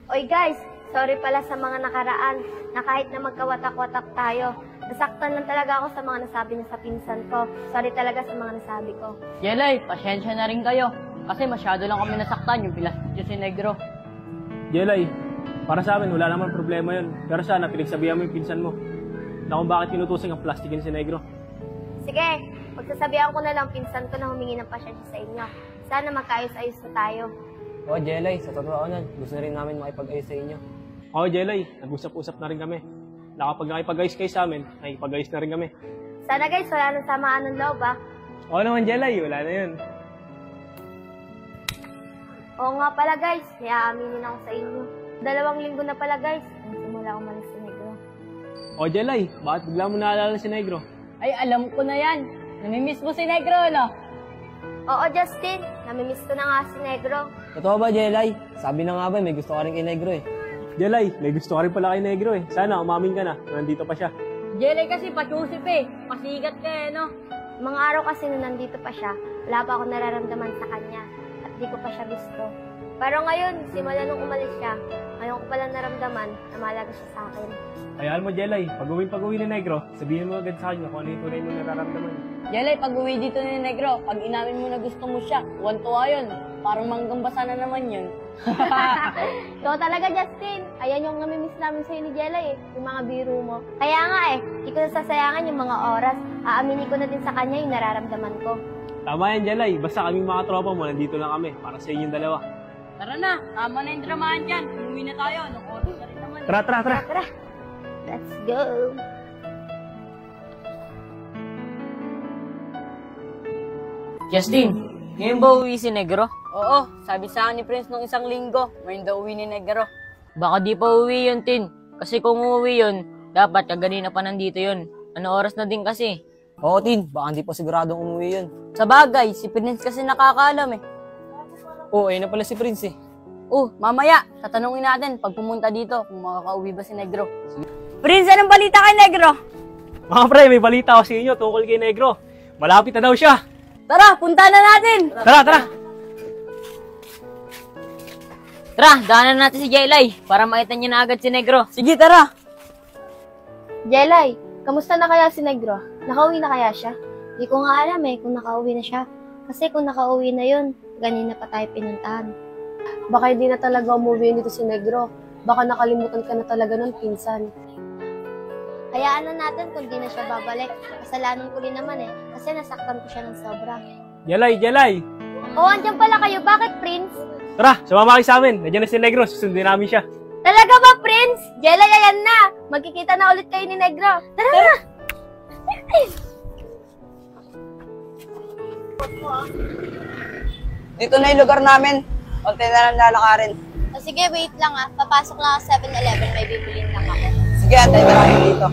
Oy guys, sorry pala sa mga nakaraan na kahit na magkawatak-watak tayo. Nasaktan lang talaga ako sa mga nasabi niya sa pinsan ko. Sorry talaga sa mga nasabi ko. Jelay, pasensya na rin kayo. Kasi masyado lang kami nasaktan yung pilastik si Negro. Jelay, para sa amin wala naman problema yun. Pero sana pinagsabihan mo yung pinsan mo na kung bakit pinutusing ang plastikin si Negro. Sige, pagsasabihan ko na lang pinsan ko na humingi ng pasensya sa inyo. Sana magkaayos-ayos na tayo. Oo, Jelay, sa totoo nun, gusto na rin namin makipag-ayos sa inyo. Oo, Jelay, nag-usap-usap na rin kami. Kapag nakipag-ayos kayo sa amin, nakipag-ayos na rin kami. Sana guys, wala nang samaan ng loob ah. Oo naman, Jelay, wala na yun. Oo nga pala guys, may aaminin ako sa inyo. 2 linggo na pala guys, nang simula umalis si Negro. Oo, Jelay, bakit bigla mo naalala si Negro? Ay, alam ko na yan. Namimiss mo si Negro, no? Oo Justin, namimiss ko na nga si Negro. Totoo ba, Jelay? Sabi na nga ba, may gusto ka rin kay Negro eh. Jelay, may gusto ka rin pala kay Negro eh. Sana umamin ka na, nandito pa siya. Jelay kasi patusip eh. Pasigat ka eh, no? Mga araw kasi na nandito pa siya, wala pa ako nararamdaman sa kanya at di ko pa siya gusto. Pero ngayon, simula nung umalis siya, ngayon ko palang naramdaman na mahalaga siya sa akin. Hayaan mo, Jelay, pag-uwi ni Negro, sabihin mo agad sa kanya kung ano yung tunay mo nararamdaman. Jelay, pag uwi dito ni Negro, pag inamin mo na gusto mo siya, tuwan-tuwa yun. Parang manggambasa na naman yun. Ikaw talaga, Justin. Ayan yung namimiss namin sa'yo ni Jelay eh, yung mga biro mo. Kaya nga eh, di ko nasasayangan yung mga oras. Aaminin ko na din sa kanya yung nararamdaman ko. Tama yan, Jelay. Basta kaming mga tropa mo, nandito lang kami para sa inyong dalawa. Tara na, tama na yung dramahan dyan. Umuwi na tayo, anong oras na rin naman. Tara, tara, tara. Tara, let's go. Justin, ngayon ba uwi si Negro? Oo, sabi sa akin ni Prince nung 1 linggo, ngayon daw uwi ni Negro. Baka di pa uwi yun, Tin. Kasi kung uwi yun, dapat kaganina pa nandito yun. Ano oras na din kasi? Oo, Tin, baka hindi pa siguradong umuwi yun. Sa bagay, si Prince kasi nakakaalam eh. Oo, ayun na pala si Prince eh. Mamaya, tatanungin natin pag pumunta dito kung makakauwi ba si Negro. Prince, anong balita kay Negro? Mga pre, may balita ako sa inyo tungkol kay Negro. Malapit na daw siya. Tara, punta na natin! Tara, tara. Tara, daanan natin si Jelay para makita niya na agad si Negro. Sige, tara! Jelay, kamusta na kaya si Negro? Nakauwi na kaya siya? Di ko nga alam eh kung nakauwi na siya. Kasi kung nakauwi na yun, ganina pa tayo pinuntahan. Baka hindi na talaga umuwi dito si Negro. Baka nakalimutan ka na talaga ng pinsan. Hayaan na natin kung di na siya babalik. Kasalanan ko rin naman eh, kasi nasaktan ko siya ng sobra. Jelay, Jelay. Oh, andyan pala kayo. Bakit, Prince? Tara, sumama kayo sa amin. Nandiyan na si Negro, susundin namin siya. Talaga ba, Prince? Jelay, ayan na. Magkikita na ulit kayo ni Negro. Tara na. Dito na yung lugar namin. Konti na lang lalakarin. O sige, wait lang ah. Papasok lang ako sa 7-Eleven. May bibilin lang ako. Sige, antay na lang dito.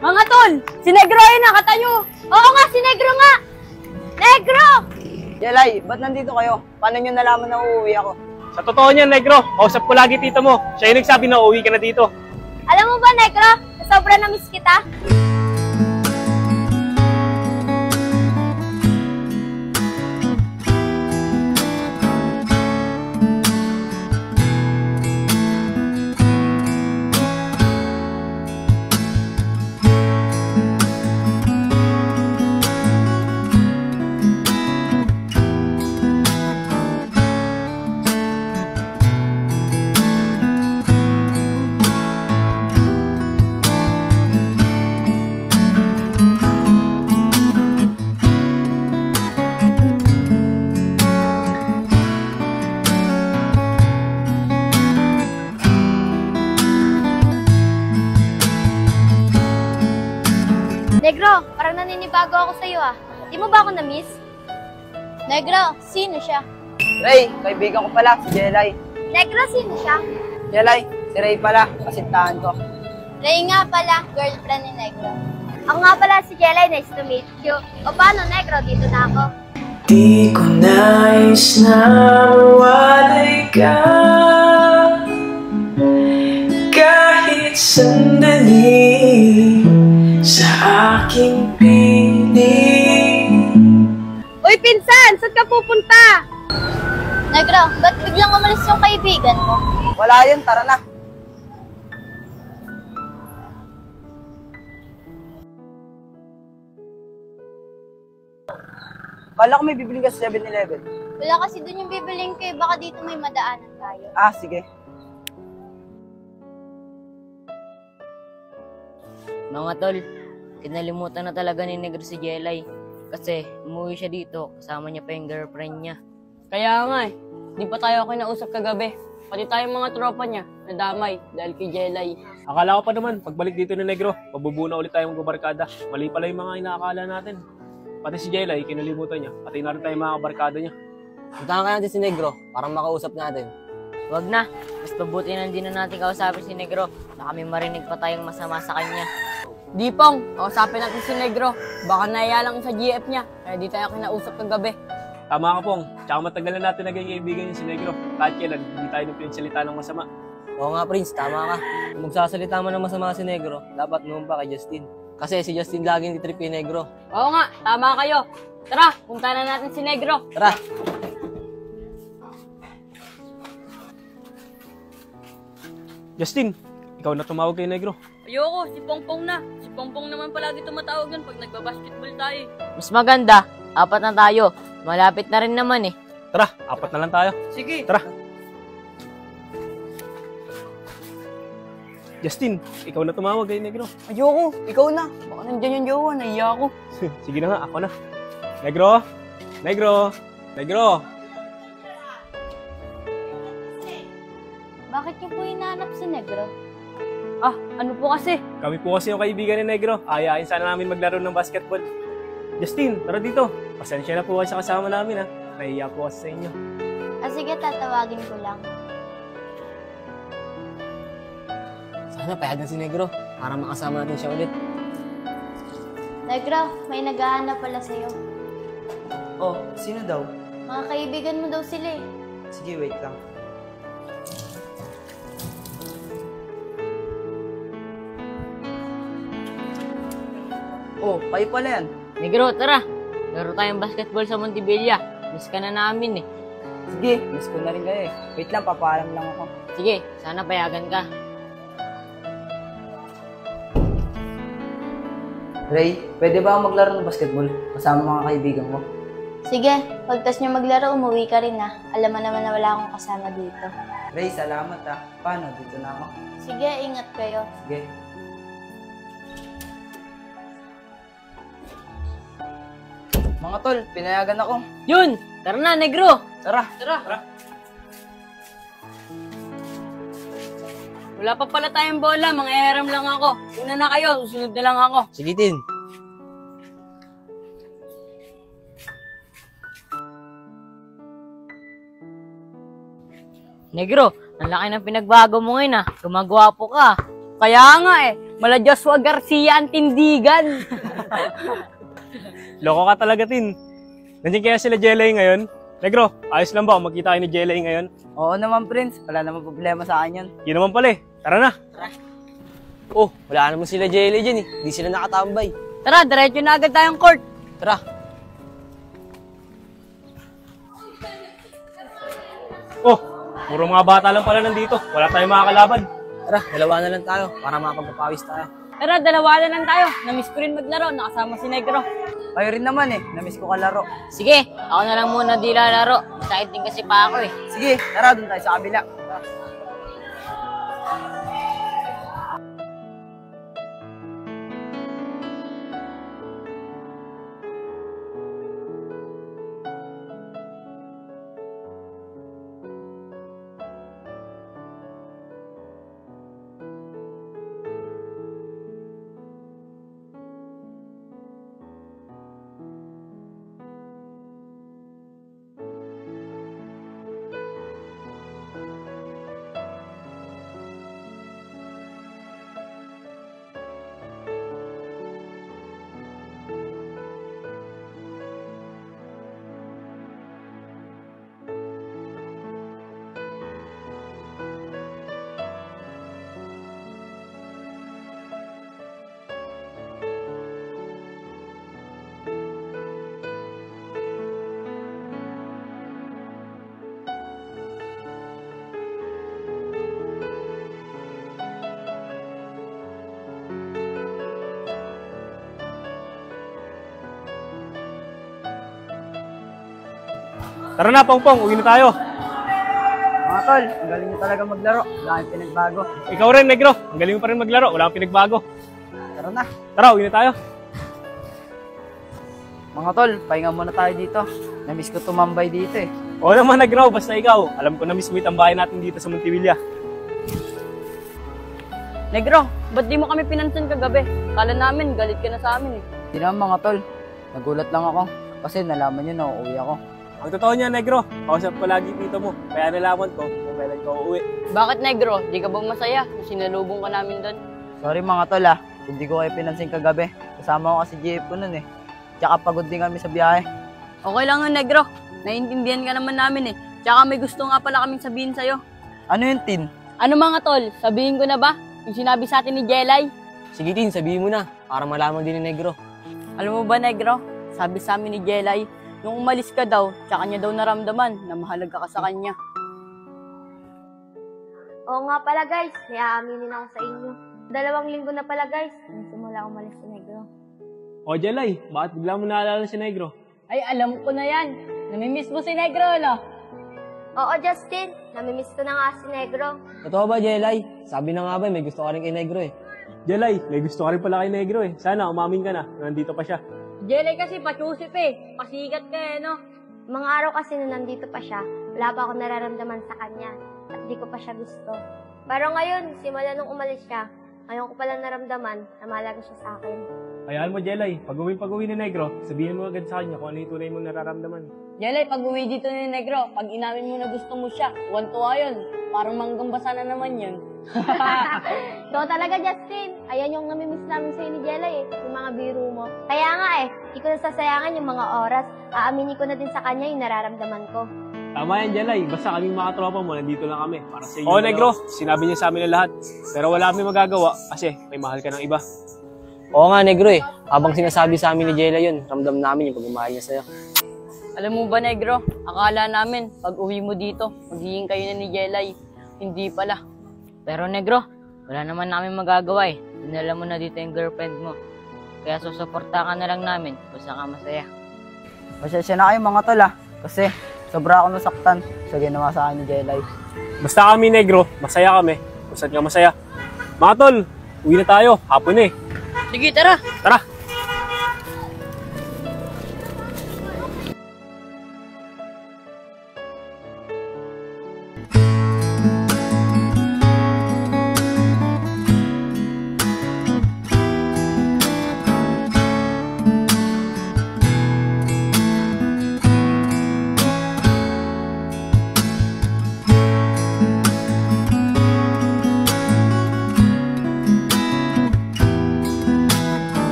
Mga tol, si Negro ayun na, katayo! Oo nga, si Negro nga! Negro! Jelay, ba't nandito kayo? Paano nyo nalaman na uuwi ako? Sa totoo niyan, Negro, kausap ko lagi tito mo. Siya yung nagsabi na uuwi ka na dito. Alam mo ba, Negro? Sobra na miss kita. Negro, parang naninibago ako sa'yo ah. Di mo ba ako na-miss? Negro, sino siya? Ray, kaibigan ko pala, si Jelay. Negro, sino siya? Jelay, si Ray pala, kasintahan ko. Ray nga pala, girlfriend ni Negro. Ako nga pala si Jelay, nice to meet you. O paano, Negro, dito na ako. Di ko nais na mawalay ka kahit sandali sa aking piling. Uy, pinsan! Saan ka pupunta? Negro, ba't biglang umalis yung kaibigan mo? Wala yun, tara na. Kala ko may bibili ka sa 7-Eleven. Wala kasi dun yung bibiling ko eh. Baka dito may madaanan tayo. Ah, sige. Mga tol, kinalimutan na talaga ni Negro si Jelay. Kasi umuwi siya dito, kasama niya pa yung girlfriend niya. Kaya nga eh, di pa tayo kinausap kagabi. Pati tayong mga tropa niya, nadamay dahil kay Jelay. Akala ko pa naman, pagbalik dito ni Negro, mabubuo na ulit tayong magbabarkada. Mali pala yung mga inaakala natin. Pati si Jelay, kinalimutan niya. Pati na rin tayong mga kabarkada niya. Puntahan ka natin si Negro para makausap natin. Wag na, mas mabuti na hindi na natin kausapin si Negro. Baka may marinig pa tayong masama sa kanya. Dipong, kausapin natin si Negro. Baka naiya lang sa GF niya, kaya di tayo kinausap kagabi. Tama ka, Pong. Tsaka matagal na natin naging kaibigan niya si Negro. Kahit kailan, hindi tayo nung pinagsalita ng masama. Oo nga, Prince, tama ka. Kung magsasalita mo ng masama si Negro, dapat noon pa kay Justin. Kasi si Justin laging titrip kay Negro. Oo nga, tama kayo. Tara, punta na natin si Negro. Tara! Justin, ikaw na tumawag kay Negro. Ayoko, si Pongpong na. Si Pongpong naman palagi tumatawag yan pag nagbabasketball tayo. Mas maganda, 4 na tayo. Malapit na rin naman eh. Tara, 4 na lang tayo. Sige. Tara. Justin, ikaw na tumawag kay Negro. Ayoko, ikaw na. Baka nandiyan yung jowa, naiya ako. Sige na nga, ako na. Negro! Negro! Negro! Bakit niyo po hinahanap si Negro? Ah, ano po kasi? Kami po kasi yung kaibigan ni Negro. Ayain sana namin maglaro ng basketball. Justin, tara dito. Pasensya na po kayo sa kasama namin ha. Nahiya po kasi sa inyo. Sige, tatawagin ko lang. Sana payagan si Negro para makasama natin siya ulit. Negro, may naghahanap pala sa'yo. Oh, sino daw? Mga kaibigan mo daw sila eh. Sige, wait lang. Oh, kayo pala yan. Negro, tara. Laro tayong basketball sa Montevilla. Miss ka na namin eh. Sige, miss ko na rin kayo eh. Wait lang, papaalam lang ako. Sige, sana payagan ka. Ray, pwede ba ako maglaro ng basketball kasama mga kaibigan ko? Sige, pagtas niyo maglaro, umuwi ka rin ah. Alam mo naman na wala akong kasama dito. Ray, salamat ah. Paano? Dito na ako. Sige, ingat kayo. Sige. Mga tol, pinayagan ako. Yun! Tara na, Negro! Tara. Wala pa pala tayong bola, mga eram lang ako. Una na kayo, susunod na lang ako. Sige, Tin. Negro, ang laki ng pinagbago mo ngayon ah. Gumagwapo ka. Kaya nga eh, mala Joshua Garcia ang tindigan. Loko ka talaga, Tin. Nandiyan kaya sila Jelay ngayon? Negro, ayos lang ba kung magkita kayo ni Jelay ngayon? Oo naman, Prince. Wala naman problema sa akin yun. Yun naman pala eh. Tara na. Oh, wala naman sila Jelly dyan eh. Hindi sila nakatambay. Tara, diretso na agad tayong court. Tara. Oh, puro mga bata lang pala nandito. Wala tayong mga kalaban. Tara, dalawa na lang tayo para makapagpapawis tayo. Tara, dalawa na lang tayo. Namiss ko rin maglaro, nakasama si Negro. Kayo rin naman eh. Namiss ko kalaro. Sige, ako na lang muna di lalaro. Excited din kasi pa ako eh. Sige, tara dun tayo sa kabila. Tara na, Pongpong, uwi na tayo. Mga tol, ang galing nyo talaga maglaro. Wala kang pinagbago. Ikaw rin, Negro. Ang galing mo pa rin maglaro. Wala kang pinagbago. Tara na. Tara, uwi na tayo. Mga tol, pahinga muna tayo dito. Namiss ko tumambay dito eh. Oo naman, Negro. Basta ikaw. Alam ko na miss mo itambayan natin dito sa Montevilla. Negro, ba't di mo kami pinansin kagabi? Kala namin, galit ka na sa amin eh. Hindi naman mga tol. Nagulat lang ako. Kasi nalaman nyo na uuwi ako. Ang totoo niya, Negro. Kausap ko lagi dito mo. Kaya nalaman ko kung kailan ka uuwi. Bakit Negro? Di ka ba masaya? Sinalubong ka namin doon. Sorry mga tol ah. Hindi ko kayo pinansin kagabi. Kasama ko kasi JF ko nun eh. Tsaka pagod din kami sa biyahe. Okay lang nga Negro. Naiintindihan ka naman namin eh. Tsaka may gusto nga pala kaming sabihin sa'yo. Ano yun, Tin? Ano mga tol? Sabihin ko na ba? Yung sinabi sa atin ni Jelay? Sige, Tin, sabihin mo na. Para malaman din ni Negro. Alam mo ba Negro? Sabi sa amin ni Jelay, nung umalis ka daw, tsaka niya daw naramdaman na mahalaga ka sa kanya. Oo nga pala guys, may aaminin ako sa inyo. 2 linggo na pala guys, nung simula umalis si Negro. O, Jelay, bakit bigla mo naalala si Negro? Ay, alam ko na yan. Namimiss mo si Negro, no? Oo Justin, namimiss ko na nga si Negro. Totoo ba, Jelay? Sabi na nga ba, may gusto ka rin kay Negro eh. Jelay, may gusto ka rin pala kay Negro eh. Sana, umamin ka na. Nandito pa siya. Jelay kasi patusip eh. Pasikat ka eh, no? Mga araw kasi na nandito pa siya, wala pa ako nararamdaman sa kanya at di ko pa siya gusto. Pero ngayon, simula nung umalis siya, ngayon ko pala naramdaman na mahalaga siya sa akin. Hayaan mo, Jelay. Pag-uwi ni Negro, sabihin mo agad sa kanya kung ano yung tunay mong nararamdaman. Jelay, pag uwi dito ni Negro, pag inamin mo na gusto mo siya, tuwan-tuwa yun. Parang manggambasa na naman yun. Ikaw talaga, Justin. Ayan yung namimiss namin sa'yo ni Jelay eh, yung mga biro mo. Kaya nga eh, di ko nasasayangan yung mga oras. Aaminin ko na din sa kanya yung nararamdaman ko. Tama yan, Jelay. Basta kaming mga tropa mo, nandito lang kami. Para sa iyo. Oo, Negro. Sinabi niya sa amin na lahat. Pero wala kami magagawa kasi may mahal ka ng iba. Oo nga, Negro eh. Habang sinasabi sa amin ni Jelay yun, ramdam namin yung pagmamahal niya sa'yo. Alam mo ba, Negro? Akala namin, pag uwi mo dito, magiging kayo na ni Jelay. Hindi pala. Pero Negro, wala naman namin magagawa eh. Dinala mo na dito yung girlfriend mo. Kaya susuporta ka na lang namin, basta ka masaya. Pasensya na kayo mga tol ah. Kasi sobra ako nasaktan sa ginawa sa akin ni Jelay. Basta kami, Negro. Masaya kami. Kung saan ka masaya. Mga tol, uwi na tayo. Hapon na eh. Sige, tara! Tara!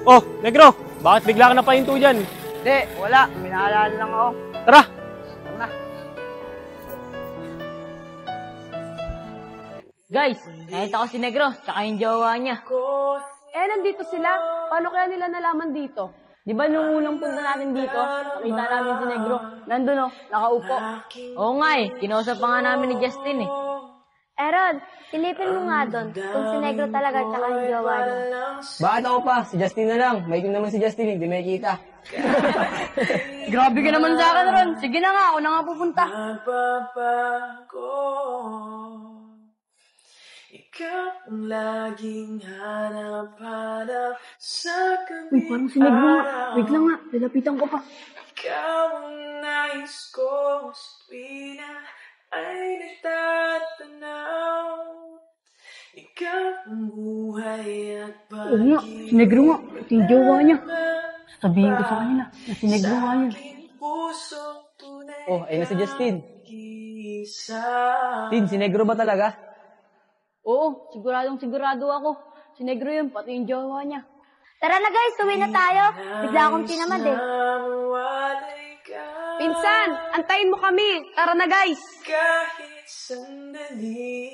Oh, Negro! Bakit bigla ka napahinto dyan? Hindi, wala. Minaalala lang ako. Tara! Guys, nakita ko si Negro, tsaka yung jowa niya. Eh, nandito sila. Paano kaya nila nalaman dito? Di ba nung unang punta natin dito, nakita namin si Negro. Nandun oh, nakaupo. Oo nga eh, kinausap pa nga namin ni Justin eh. Aaron, silipin mo nga doon kung si Negro talaga tsaka yung jowa niya. Bakit ako pa? Si Justin na lang. Maitim naman si Justin, hindi may kita. Grabe ka naman sa akin, Ron. Sige na nga, ako na nga pupunta. Magbabago. Ikaw ang laging hanap-hanap sa gabi. Uy, parang si Negro nga. Wait lang nga, lalapitan ko pa. Ikaw ang nais ko sa tuwina ay nagtatanaw. Ikaw ang buhay at Oo nga, si Negro nga. Ito yung jowa niya. Sabihin ko sa kanila na si Negro nga yun. pusong tunay. Oh, ayun na si Justin. Isa. Tin, si Negro ba talaga? Oo, sigurado ako. Si Negro yun, pati yung jowa niya. Tara na guys, uwi na tayo. Bigla akong tinamad eh. Pinsan, antayin mo kami. Tara na guys. Kahit sandali.